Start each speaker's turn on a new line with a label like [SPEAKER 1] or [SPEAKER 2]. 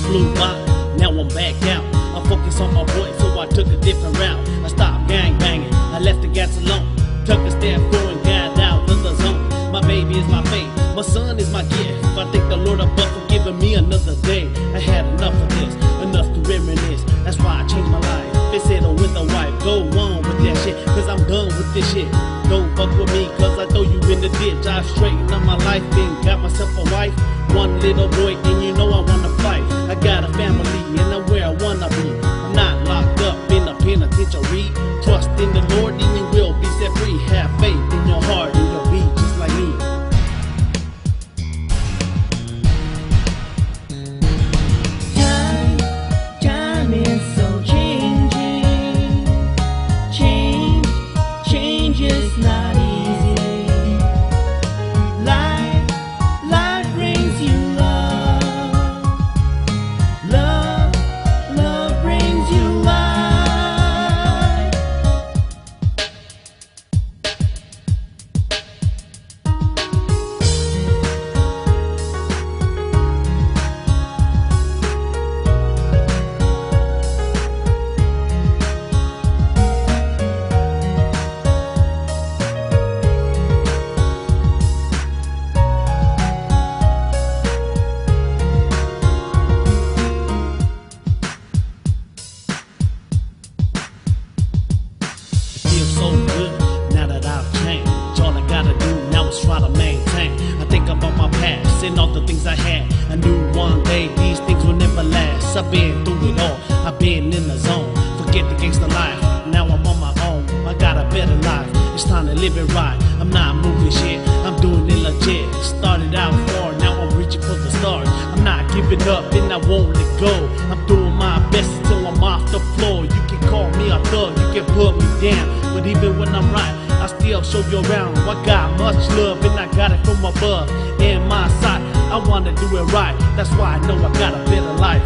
[SPEAKER 1] Flew by, now I'm back out. I focus on my boy, so I took a different route. I stopped gang banging, I left the gas alone. Took a step forward, got out of the zone. My baby is my faith, my son is my gift. I thank the Lord above for giving me another day. I had enough of this, enough to reminisce. That's why I changed my life. They said, oh, with a wife, go on with that shit, cause I'm done with this shit. Don't fuck with me, cause I throw you in the ditch. I straightened up my life, then got myself a wife. One little boy, and you know I wanna fight. I got a family, and I'm where I wanna be. I'm not locked up in a penitentiary. Trust in the Lord, and you will be set free. Have faith in your heart, and you'll be just like me.
[SPEAKER 2] Time is so changing. Change is not easy. Life brings you love. Love brings you life.
[SPEAKER 1] Feels so good now that I've changed. All I gotta do now is try to maintain. I think about my past and all the things I had. I knew one day these things will never last. I've been through it all, I've been in the zone. Forget the gangster life, now I'm on my own. I got a better life, it's time to live it right. I'm not moving shit, I'm doing it legit. Started out far, now I'm reaching for the stars. I'm not giving up and I won't let go. I'm doing my best until I'm off the floor. You can call me a thug, you can put me down, but even when I'm right, I still show you around. I got much love and I got it from above. In my sight, I wanna do it right. That's why I know I got a better life.